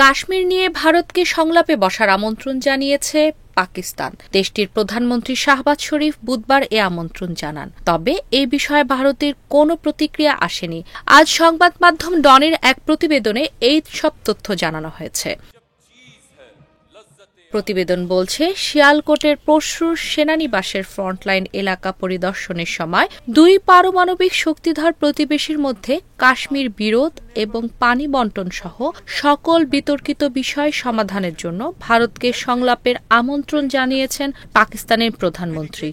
কাশ্মীর নিয়ে ভারতকে সংলাপে বসার আমন্ত্রণ জানিয়েছে পাকিস্তান। দেশটির প্রধানমন্ত্রী শাহবাজ শরীফ বুধবার এ আমন্ত্রণ জানান। তবে এ বিষয়ে ভারতের কোনো প্রতিক্রিয়া আসেনি। আজ সংবাদ মাধ্যম ডনের এক প্রতিবেদনে এই সব তথ্য জানানো হয়েছে। প্রতিবেদন বলছে, শিয়ালকোটের পরশুর সেনানিবাসের ফ্রন্টলাইন এলাকা পরিদর্শনের সময় দুই পারমাণবিক শক্তিধর প্রতিবেশীর মধ্যে কাশ্মীর বিরোধ এবং পানি বণ্টন সহ সকল বিতর্কিত বিষয় সমাধানের জন্য ভারতকে সংলাপের আমন্ত্রণ জানিয়েছেন পাকিস্তানের প্রধানমন্ত্রী।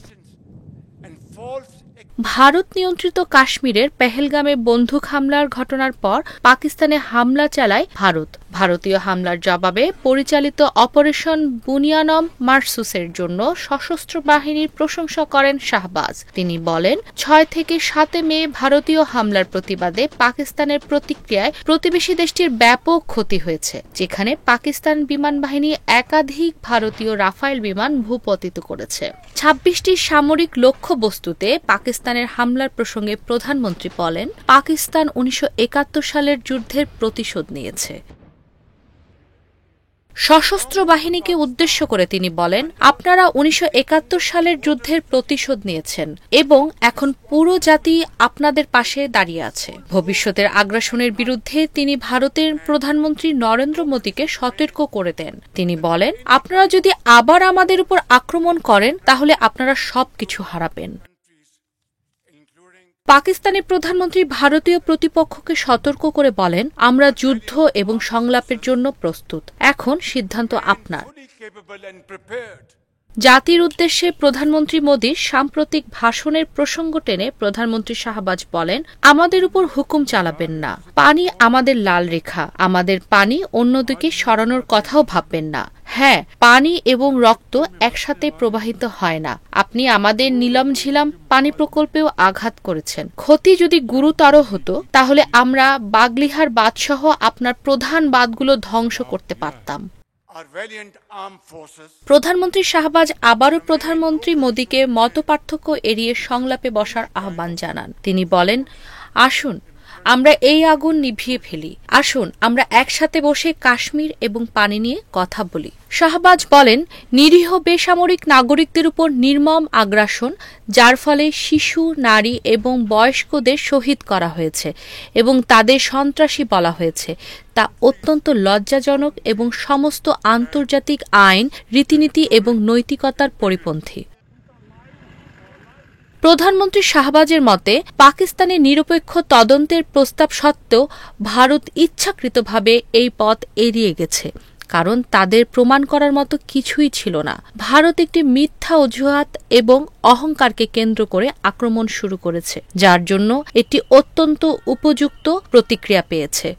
ভারত নিয়ন্ত্রিত কাশ্মীরের পেহেলগামে বন্দুক হামলার ঘটনার পর পাকিস্তানে হামলা চালায় ভারত। ভারতীয় হামলার জবাবে পরিচালিত অপারেশন বুনিয়ানম মারসুসের জন্য সশস্ত্র বাহিনীর প্রশংসা করেন শাহবাজ। তিনি বলেন, ৬ থেকে ৭ মে ভারতীয় হামলার প্রতিবাদে পাকিস্তানের প্রতিক্রিয়ায় প্রতিবেশী দেশটির ব্যাপক ক্ষতি হয়েছে, যেখানে পাকিস্তান বিমান বাহিনী একাধিক ভারতীয় রাফায়েল বিমান ভূপতিত করেছে। ২৬টি সামরিক লক্ষ্যবস্তুতে পাকিস্তানের হামলার প্রসঙ্গে প্রধানমন্ত্রী বলেন, পাকিস্তান ১৯৭১ সালের যুদ্ধের প্রতিশোধ নিয়েছে। সশস্ত্র বাহিনীকে উদ্দেশ্য করে তিনি বলেন, আপনারা ১৯৭১ সালের যুদ্ধের প্রতিশোধ নিয়েছেন এবং এখন পুরো জাতি আপনাদের পাশে দাঁড়িয়ে আছে। ভবিষ্যতের আগ্রাসনের বিরুদ্ধে তিনি ভারতের প্রধানমন্ত্রী নরেন্দ্র মোদীকে সতর্ক করে দেন। তিনি বলেন, আপনারা যদি আবার আমাদের উপর আক্রমণ করেন তাহলে আপনারা সবকিছু হারাবেন। পাকিস্তানের প্রধানমন্ত্রী ভারতীয় প্রতিপক্ষকে সতর্ক করে বলেন, আমরা যুদ্ধ এবং সংলাপের জন্য প্রস্তুত, এখন সিদ্ধান্ত আপনার। জাতির উদ্দেশ্যে প্রধানমন্ত্রী মোদীর সাম্প্রতিক ভাষণের প্রসঙ্গ টেনে প্রধানমন্ত্রী শাহবাজ বলেন, আমাদের উপর হুকুম চালাবেন না। পানি আমাদের লাল রেখা, আমাদের পানি অন্যদিকে সরানোর কথাও ভাববেন না। হ্যাঁ, পানি এবং রক্ত একসাথে প্রবাহিত হয় না। আপনি আমাদের নীলম ঝিলাম পানি প্রকল্পেও আঘাত করেছেন। ক্ষতি যদি গুরুতর হতো তাহলে আমরা বাগলিহার বাঁধসহ আপনার প্রধান বাঁধগুলো ধ্বংস করতে পারতাম। প্রধানমন্ত্রী শাহবাজ আবারও প্রধানমন্ত্রী মোদীকে মতপার্থক্য এড়িয়ে সংলাপে বসার আহ্বান জানান। তিনি বলেন, আসুন আমরা এই আগুন নিভিয়ে ফেলি। আসুন আমরা একসাথে বসে কাশ্মীর এবং পানি নিয়ে কথা বলি। শাহবাজ বলেন, নিরীহ বেসামরিক নাগরিকদের উপর নির্মম আগ্রাসন, যার ফলে শিশু, নারী এবং বয়স্কদের শহীদ করা হয়েছে এবং তাদের সন্ত্রাসী বলা হয়েছে, তা অত্যন্ত লজ্জাজনক এবং সমস্ত আন্তর্জাতিক আইন, রীতিনীতি এবং নৈতিকতার পরিপন্থী। প্রধানমন্ত্রী শাহবাজের মতে, পাকিস্তানের নিরপেক্ষ তদন্তের প্রস্তাব সত্ত্বেও ভারত ইচ্ছাকৃতভাবে এই পথ এড়িয়ে গেছে, কারণ তাদের প্রমাণ করার মতো কিছুই ছিল না। ভারত একটি মিথ্যা অজুহাত এবং অহংকারকে কেন্দ্র করে আক্রমণ শুরু করেছে, যার জন্য এটি অত্যন্ত উপযুক্ত প্রতিক্রিয়া পেয়েছে।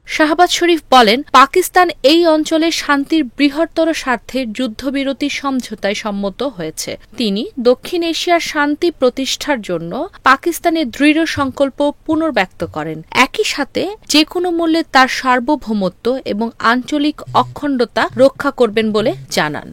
শাহবাজ শরীফ বলেন, পাকিস্তান এই অঞ্চলের শান্তির বৃহত্তর স্বার্থে যুদ্ধবিরতি সমঝোতায় সম্মত হয়েছে। তিনি দক্ষিণ এশিয়ার শান্তি প্রতিষ্ঠার জন্য পাকিস্তানের দৃঢ় সংকল্প পুনর্ব্যক্ত করেন। একই সাথে যে কোনো মূল্যে তার সার্বভৌমত্ব এবং আঞ্চলিক অখণ্ডতা রক্ষা করবেন বলে জানান।